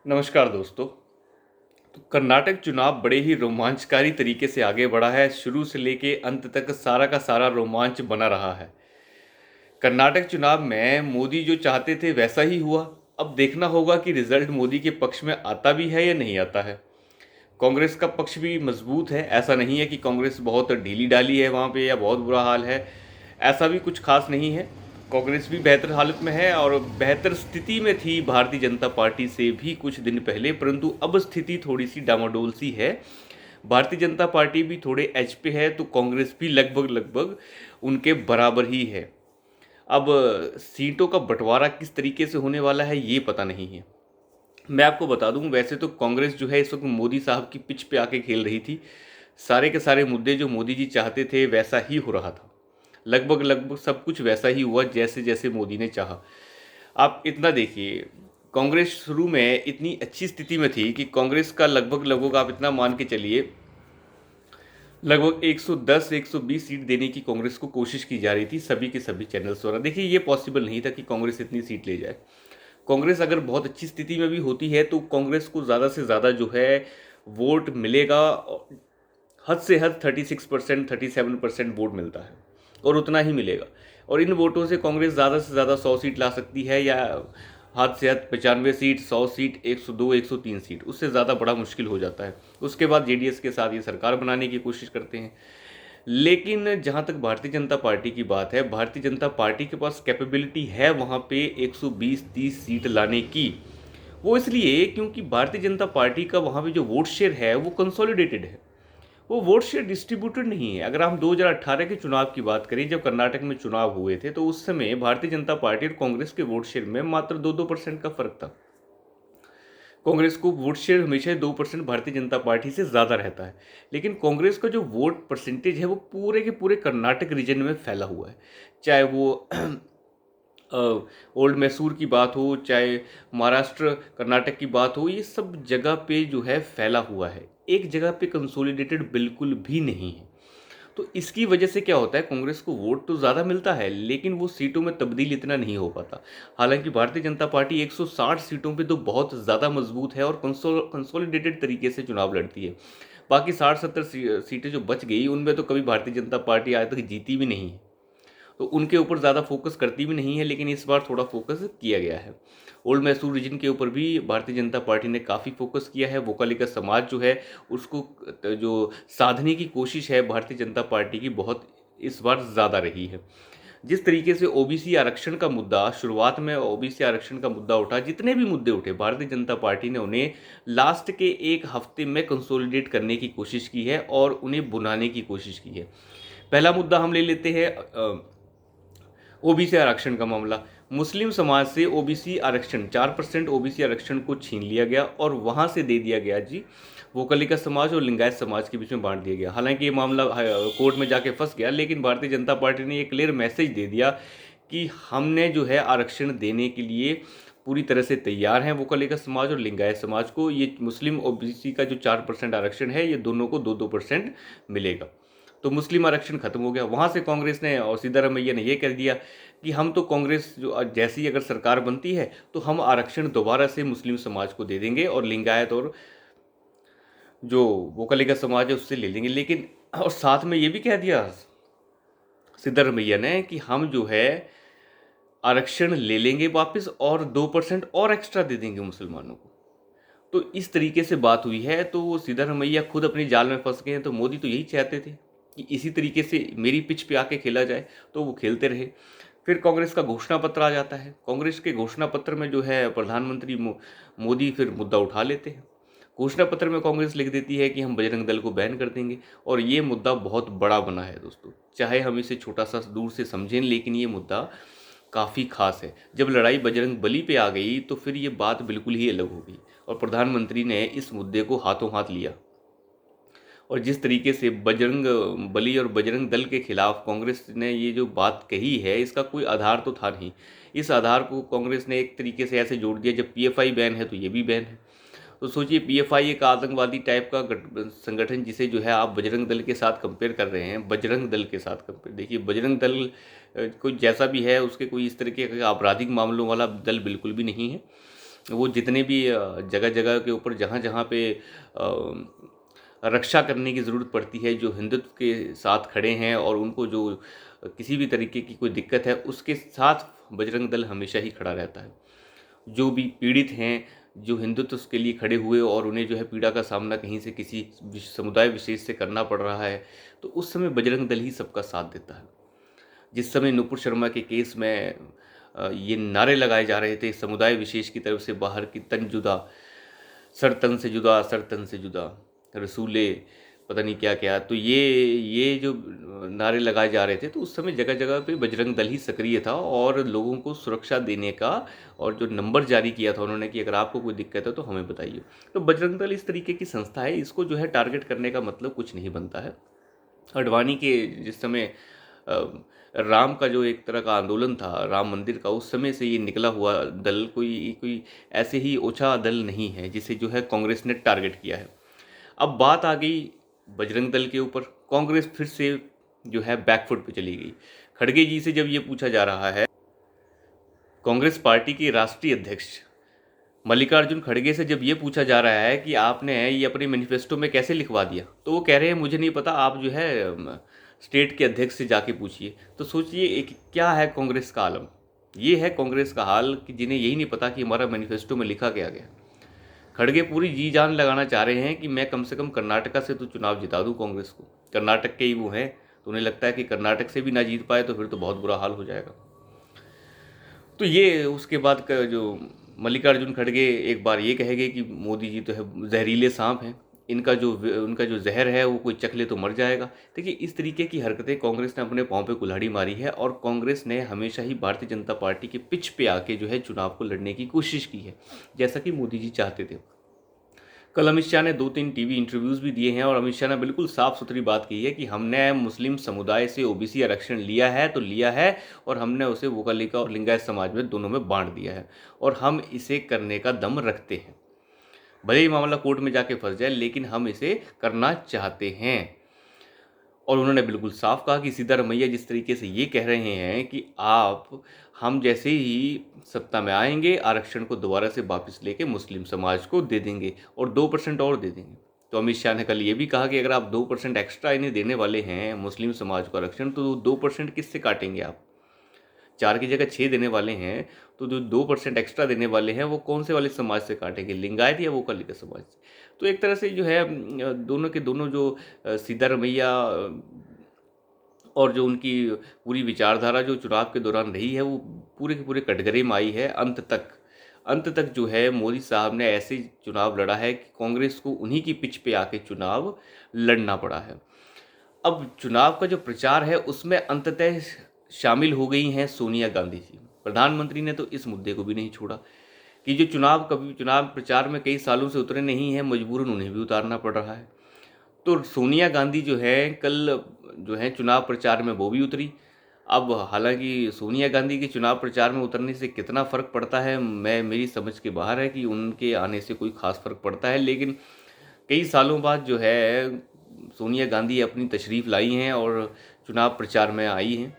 नमस्कार दोस्तों। तो कर्नाटक चुनाव बड़े ही रोमांचकारी तरीके से आगे बढ़ा है। शुरू से लेके अंत तक सारा का सारा रोमांच बना रहा है। कर्नाटक चुनाव में मोदी जो चाहते थे वैसा ही हुआ। अब देखना होगा कि रिजल्ट मोदी के पक्ष में आता भी है या नहीं आता है। कांग्रेस का पक्ष भी मजबूत है। ऐसा नहीं है कि कांग्रेस बहुत ढीली डाली है वहाँ पे या बहुत बुरा हाल है। ऐसा भी कुछ खास नहीं है। कांग्रेस भी बेहतर हालत में है और बेहतर स्थिति में थी भारतीय जनता पार्टी से भी कुछ दिन पहले, परंतु अब स्थिति थोड़ी सी डामाडोल सी है। भारतीय जनता पार्टी भी थोड़े एज पे है तो कांग्रेस भी लगभग लगभग उनके बराबर ही है। अब सीटों का बंटवारा किस तरीके से होने वाला है ये पता नहीं है। मैं आपको बता दूं, वैसे तो कांग्रेस जो है इस वक्त मोदी साहब की पिच पे आके खेल रही थी। सारे के सारे मुद्दे जो मोदी जी चाहते थे वैसा ही हो रहा था। लगभग लगभग सब कुछ वैसा ही हुआ जैसे जैसे मोदी ने चाहा। आप इतना देखिए, कांग्रेस शुरू में इतनी अच्छी स्थिति में थी कि कांग्रेस का लगभग लगभग आप इतना मान के चलिए, लगभग 110 120 सीट देने की कांग्रेस को कोशिश की जा रही थी सभी के सभी चैनल्स द्वारा। देखिए ये पॉसिबल नहीं था कि कांग्रेस इतनी सीट ले जाए। कांग्रेस अगर बहुत अच्छी स्थिति में भी होती है तो कांग्रेस को ज़्यादा से ज़्यादा जो है वोट मिलेगा। हद से हद 36% 37% वोट मिलता है और उतना ही मिलेगा। और इन वोटों से कांग्रेस ज़्यादा से ज़्यादा 100 सीट ला सकती है, या हद से हद 95 सीट, 100 सीट, 102 103 सीट। उससे ज़्यादा बड़ा मुश्किल हो जाता है। उसके बाद जेडीएस के साथ ये सरकार बनाने की कोशिश करते हैं। लेकिन जहाँ तक भारतीय जनता पार्टी की बात है, भारतीय जनता पार्टी के पास कैपेबिलिटी है वहाँ पे 120-30 सीट लाने की। वो इसलिए क्योंकि भारतीय जनता पार्टी का वहाँ पे जो वोट शेयर है वो कंसोलिडेटेड है। वो वोट शेयर डिस्ट्रीब्यूटेड नहीं है। अगर हम 2018 के चुनाव की बात करें, जब कर्नाटक में चुनाव हुए थे, तो उस समय भारतीय जनता पार्टी और कांग्रेस के वोट शेयर में मात्र 2-2% का फर्क था। कांग्रेस को वोट शेयर हमेशा 2% भारतीय जनता पार्टी से ज़्यादा रहता है। लेकिन कांग्रेस का जो वोट परसेंटेज है वो पूरे के पूरे कर्नाटक रीजन में फैला हुआ है। चाहे वो ओल्ड मैसूर की बात हो, चाहे महाराष्ट्र कर्नाटक की बात हो, ये सब जगह पे जो है फैला हुआ है। एक जगह पे कंसोलिडेटेड बिल्कुल भी नहीं है। तो इसकी वजह से क्या होता है, कांग्रेस को वोट तो ज़्यादा मिलता है लेकिन वो सीटों में तब्दील इतना नहीं हो पाता। हालांकि भारतीय जनता पार्टी 160 सीटों पे तो बहुत ज़्यादा मजबूत है और कंसोलिडेटेड तरीके से चुनाव लड़ती है। बाकी 60-70 सीटें जो बच गई उनमें तो कभी भारतीय जनता पार्टी आज तक जीती भी नहीं है। तो उनके ऊपर ज़्यादा फोकस करती भी नहीं है, लेकिन इस बार थोड़ा फोकस किया गया है। ओल्ड मैसूर रीजन के ऊपर भी भारतीय जनता पार्टी ने काफ़ी फोकस किया है। वोकालिका समाज जो है उसको जो साधने की कोशिश है भारतीय जनता पार्टी की बहुत इस बार ज़्यादा रही है। जिस तरीके से ओबीसी आरक्षण का मुद्दा, शुरुआत में ओबीसी आरक्षण का मुद्दा उठा, जितने भी मुद्दे उठे भारतीय जनता पार्टी ने उन्हें लास्ट के एक हफ्ते में कंसोलिडेट करने की कोशिश की है और उन्हें बुलाने की कोशिश की है। पहला मुद्दा हम ले लेते हैं ओबीसी आरक्षण का मामला। मुस्लिम समाज से ओबीसी आरक्षण 4% ओबीसी आरक्षण को छीन लिया गया और वहाँ से दे दिया गया जी वोकलिका समाज और लिंगायत समाज के बीच में बांट दिया गया। हालांकि ये मामला कोर्ट में जाके फंस गया, लेकिन भारतीय जनता पार्टी ने एक क्लियर मैसेज दे दिया कि हमने जो है आरक्षण देने के लिए पूरी तरह से तैयार हैं वोकलिका समाज और लिंगायत समाज को। ये मुस्लिम ओबीसी का जो 4% आरक्षण है ये दोनों को 2-2% मिलेगा। तो मुस्लिम आरक्षण खत्म हो गया। वहाँ से कांग्रेस ने और सिद्धारमैया ने ये कह दिया कि हम तो कांग्रेस जो जैसी अगर सरकार बनती है तो हम आरक्षण दोबारा से मुस्लिम समाज को दे देंगे और लिंगायत और जो वोकलिका समाज है उससे ले लेंगे। लेकिन और साथ में ये भी कह दिया सिद्धारमैया ने कि हम जो है आरक्षण ले लेंगे वापस और 2% और एक्स्ट्रा दे देंगे मुसलमानों को। तो इस तरीके से बात हुई है। तो वो सिद्धारमैया खुद अपनी जाल में फंस गए हैं। तो मोदी तो यही चाहते थे कि इसी तरीके से मेरी पिच पे आके खेला जाए, तो वो खेलते रहे। फिर कांग्रेस का घोषणा पत्र आ जाता है। कांग्रेस के घोषणा पत्र में जो है प्रधानमंत्री मोदी फिर मुद्दा उठा लेते हैं। घोषणा पत्र में कांग्रेस लिख देती है कि हम बजरंग दल को बैन कर देंगे। और ये मुद्दा बहुत बड़ा बना है दोस्तों। चाहे हम इसे छोटा सा दूर से समझें, लेकिन ये मुद्दा काफ़ी खास है। जब लड़ाई बजरंग बली पे आ गई तो फिर ये बात बिल्कुल ही अलग हो गई और प्रधानमंत्री ने इस मुद्दे को हाथों हाथ लिया। और जिस तरीके से बजरंग बली और बजरंग दल के खिलाफ कांग्रेस ने ये जो बात कही है, इसका कोई आधार तो था नहीं। इस आधार को कांग्रेस ने एक तरीके से ऐसे जोड़ दिया, जब पीएफआई बैन है तो ये भी बैन है। तो सोचिए, पीएफआई एक आतंकवादी टाइप का संगठन, जिसे जो है आप बजरंग दल के साथ कंपेयर कर रहे हैं, बजरंग दल के साथ कंपेयर। देखिए बजरंग दल कोई जैसा भी है, उसके कोई इस तरीके का आपराधिक मामलों वाला दल बिल्कुल भी नहीं है। वो जितने भी जगह जगह के ऊपर जहाँ जहाँ पे रक्षा करने की ज़रूरत पड़ती है, जो हिंदुत्व के साथ खड़े हैं और उनको जो किसी भी तरीके की कोई दिक्कत है, उसके साथ बजरंग दल हमेशा ही खड़ा रहता है। जो भी पीड़ित हैं, जो हिंदुत्व के लिए खड़े हुए और उन्हें जो है पीड़ा का सामना कहीं से किसी समुदाय विशेष से करना पड़ रहा है, तो उस समय बजरंग दल ही सबका साथ देता है। जिस समय नुपुर शर्मा के केस में ये नारे लगाए जा रहे थे समुदाय विशेष की तरफ से, बाहर की तन जुदा, सर तन से जुदा, सर तन से जुदा, रसूले पता नहीं क्या क्या, तो ये जो नारे लगाए जा रहे थे, तो उस समय जगह जगह पे बजरंग दल ही सक्रिय था और लोगों को सुरक्षा देने का और जो नंबर जारी किया था उन्होंने कि अगर आपको कोई दिक्कत है तो हमें बताइए। तो बजरंग दल इस तरीके की संस्था है, इसको जो है टारगेट करने का मतलब कुछ नहीं बनता है। अडवाणी के जिस समय राम का जो एक तरह का आंदोलन था, राम मंदिर का, उस समय से ये निकला हुआ दल कोई कोई ऐसे ही ओछा दल नहीं है जिसे जो है कांग्रेस ने टारगेट किया है। अब बात आ गई बजरंग दल के ऊपर, कांग्रेस फिर से जो है बैकफुट पे चली गई। खड़गे जी से जब ये पूछा जा रहा है, कांग्रेस पार्टी के राष्ट्रीय अध्यक्ष मल्लिकार्जुन खड़गे से जब ये पूछा जा रहा है कि आपने ये अपने मैनिफेस्टो में कैसे लिखवा दिया, तो वो कह रहे हैं मुझे नहीं पता, आप जो है स्टेट के अध्यक्ष से जाके पूछिए। तो सोचिए एक क्या है कांग्रेस का आलम, ये है कांग्रेस का हाल कि जिन्हें यही नहीं पता कि हमारा मैनिफेस्टो में लिखा क्या गया। खड़गे पूरी जी जान लगाना चाह रहे हैं कि मैं कम से कम कर्नाटका से तो चुनाव जिता दूं कांग्रेस को, कर्नाटक के ही वो हैं, तो उन्हें लगता है कि कर्नाटक से भी ना जीत पाए तो फिर तो बहुत बुरा हाल हो जाएगा। तो ये उसके बाद का जो मल्लिकार्जुन खड़गे एक बार ये कहेंगे कि मोदी जी तो है जहरीले सांप हैं, उनका जो जहर है वो कोई चख ले तो मर जाएगा। देखिए इस तरीके की हरकतें कांग्रेस ने अपने पाँव पे कुल्हाड़ी मारी है और कांग्रेस ने हमेशा ही भारतीय जनता पार्टी के पिच पे आके जो है चुनाव को लड़ने की कोशिश की है, जैसा कि मोदी जी चाहते थे। कल अमित शाह ने 2-3 टीवी इंटरव्यूज़ भी दिए हैं और अमित शाह ने बिल्कुल साफ सुथरी बात की है कि हमने मुस्लिम समुदाय से ओबीसी आरक्षण लिया है तो लिया है, और हमने उसे वोकलिका और लिंगायत समाज में दोनों में बांट दिया है और हम इसे करने का दम रखते हैं। भले ही मामला कोर्ट में जाके फंस जाए, लेकिन हम इसे करना चाहते हैं। और उन्होंने बिल्कुल साफ कहा कि सिद्धारमैया जिस तरीके से ये कह रहे हैं कि हम जैसे ही सत्ता में आएंगे आरक्षण को दोबारा से वापस लेके मुस्लिम समाज को दे देंगे और 2% और दे देंगे। तो अमित शाह ने कल ये भी कहा कि अगर आप 2% एक्स्ट्रा इन्हें देने वाले हैं मुस्लिम समाज को आरक्षण, तो 2% किससे काटेंगे आप? 4 की जगह 6 देने वाले हैं, तो जो 2% एक्स्ट्रा देने वाले हैं वो कौन से वाले समाज से काटेंगे, लिंगायत या वोकलिका समाज से? तो एक तरह से जो है दोनों के दोनों जो सिद्धारमैया और जो उनकी पूरी विचारधारा जो चुनाव के दौरान रही है वो पूरे के पूरे कटघरे में आई है। अंत तक जो है मोदी साहब ने ऐसे चुनाव लड़ा है कि कांग्रेस को उन्हीं की पिच पे आके चुनाव लड़ना पड़ा है। अब चुनाव का जो प्रचार है उसमें अंततः शामिल हो गई हैं सोनिया गांधी जी। प्रधानमंत्री ने तो इस मुद्दे को भी नहीं छोड़ा कि जो कभी चुनाव प्रचार में कई सालों से उतरे नहीं हैं, मजबूरन उन्हें भी उतारना पड़ रहा है। तो सोनिया गांधी जो है कल जो है चुनाव प्रचार में वो भी उतरी। अब हालांकि सोनिया गांधी के चुनाव प्रचार में उतरने से कितना फ़र्क पड़ता है मैं मेरी समझ के बाहर है कि उनके आने से कोई ख़ास फ़र्क पड़ता है, लेकिन कई सालों बाद जो है सोनिया गांधी अपनी तशरीफ़ लाई हैं और चुनाव प्रचार में आई हैं।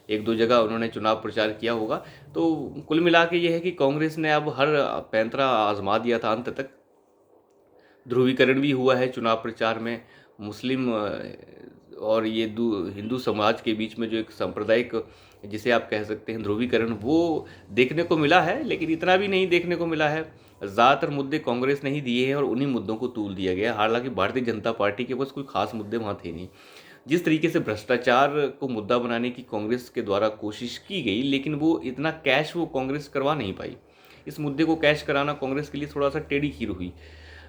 1-2 जगह उन्होंने चुनाव प्रचार किया होगा। तो कुल मिला के ये है कि कांग्रेस ने अब हर पैंतरा आजमा दिया था। अंत तक ध्रुवीकरण भी हुआ है चुनाव प्रचार में। मुस्लिम और ये हिंदू समाज के बीच में जो एक सांप्रदायिक जिसे आप कह सकते हैं ध्रुवीकरण, वो देखने को मिला है, लेकिन इतना भी नहीं देखने को मिला है। ज़्यादातर मुद्दे कांग्रेस ने ही दिए हैं और उन्हीं मुद्दों को तूल दिया गया। हालांकि भारतीय जनता पार्टी के पास कोई खास मुद्दे वहाँ थे नहीं। जिस तरीके से भ्रष्टाचार को मुद्दा बनाने की कांग्रेस के द्वारा कोशिश की गई, लेकिन वो इतना कैश वो कांग्रेस करवा नहीं पाई। इस मुद्दे को कैश कराना कांग्रेस के लिए थोड़ा सा टेढ़ी खीर हुई।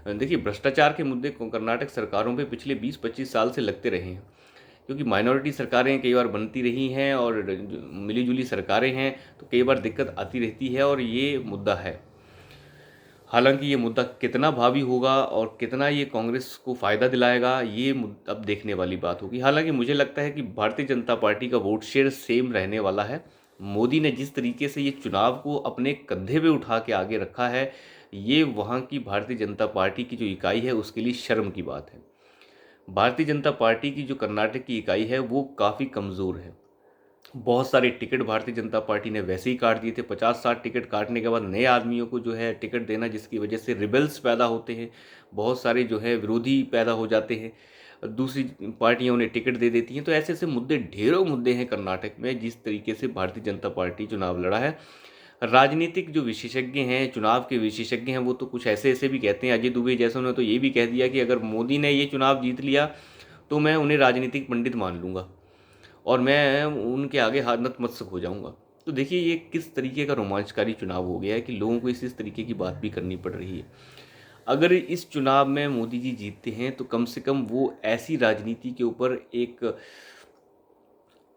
देखिए भ्रष्टाचार के मुद्दे कर्नाटक सरकारों पे पिछले 20-25 साल से लगते रहे हैं, क्योंकि माइनॉरिटी सरकारें कई बार बनती रही हैं और मिली-जुली सरकारें हैं, तो कई बार दिक्कत आती रहती है और ये मुद्दा है। हालांकि ये मुद्दा कितना भावी होगा और कितना ये कांग्रेस को फ़ायदा दिलाएगा, ये अब देखने वाली बात होगी। हालांकि मुझे लगता है कि भारतीय जनता पार्टी का वोट शेयर सेम रहने वाला है। मोदी ने जिस तरीके से ये चुनाव को अपने कंधे पे उठा के आगे रखा है, ये वहाँ की भारतीय जनता पार्टी की जो इकाई है उसके लिए शर्म की बात है। भारतीय जनता पार्टी की जो कर्नाटक की इकाई है वो काफ़ी कमज़ोर है। बहुत सारे टिकट भारतीय जनता पार्टी ने वैसे ही काट दिए थे। 50-60 टिकट काटने के बाद नए आदमियों को जो है टिकट देना, जिसकी वजह से रिबेल्स पैदा होते हैं, बहुत सारे जो है विरोधी पैदा हो जाते हैं, दूसरी पार्टियां उन्हें टिकट दे देती हैं। तो ऐसे ऐसे मुद्दे, ढेरों मुद्दे हैं कर्नाटक में, जिस तरीके से भारतीय जनता पार्टी चुनाव लड़ा है। राजनीतिक जो विशेषज्ञ हैं, चुनाव के विशेषज्ञ हैं, वो तो कुछ ऐसे ऐसे भी कहते हैं। अजय दुबे जैसों ने तो ये भी कह दिया कि अगर मोदी ने ये चुनाव जीत लिया तो मैं उन्हें राजनीतिक पंडित मान लूँगा और मैं उनके आगे हाथ नतमस्तक हो जाऊंगा। तो देखिए ये किस तरीके का रोमांचकारी चुनाव हो गया है कि लोगों को इस तरीके की बात भी करनी पड़ रही है। अगर इस चुनाव में मोदी जी जीतते हैं तो कम से कम वो ऐसी राजनीति के ऊपर एक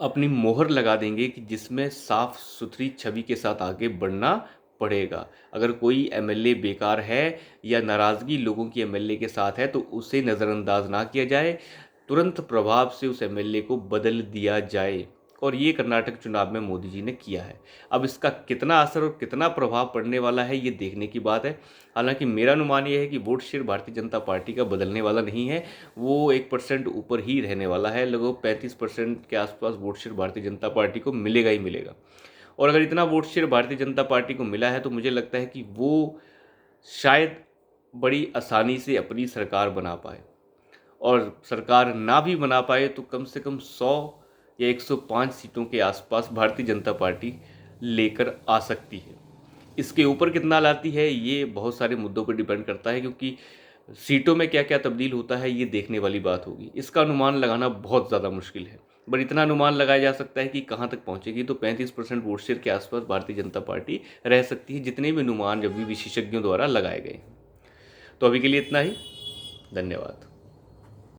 अपनी मोहर लगा देंगे कि जिसमें साफ सुथरी छवि के साथ आगे बढ़ना पड़ेगा। अगर कोई एमएलए बेकार है या नाराज़गी लोगों की एमएलए के साथ है तो उसे नज़रअंदाज ना किया जाए, तुरंत प्रभाव से उस एमएलए को बदल दिया जाए। और ये कर्नाटक चुनाव में मोदी जी ने किया है। अब इसका कितना असर और कितना प्रभाव पड़ने वाला है ये देखने की बात है। हालांकि मेरा अनुमान ये है कि vote share Bharatiya Janata party का बदलने वाला नहीं है, वो 1% ऊपर ही रहने वाला है। लगभग 35% के आसपास vote share Bharatiya Janata party को मिलेगा ही मिलेगा। और अगर इतना vote share Bharatiya Janata party को मिला है तो मुझे लगता है कि वो शायद बड़ी आसानी से अपनी सरकार बना पाए, और सरकार ना भी बना पाए तो कम से कम 100 या 105 सीटों के आसपास भारतीय जनता पार्टी लेकर आ सकती है। इसके ऊपर कितना लाती है ये बहुत सारे मुद्दों पर डिपेंड करता है, क्योंकि सीटों में क्या क्या तब्दील होता है ये देखने वाली बात होगी। इसका अनुमान लगाना बहुत ज़्यादा मुश्किल है, पर इतना अनुमान लगाया जा सकता है कि कहाँ तक पहुँचेगी। तो 35% वोट शेयर के आसपास भारतीय जनता पार्टी रह सकती है, जितने भी अनुमान जब भी विशेषज्ञों द्वारा लगाए गए हैं। तो अभी के लिए इतना ही। धन्यवाद।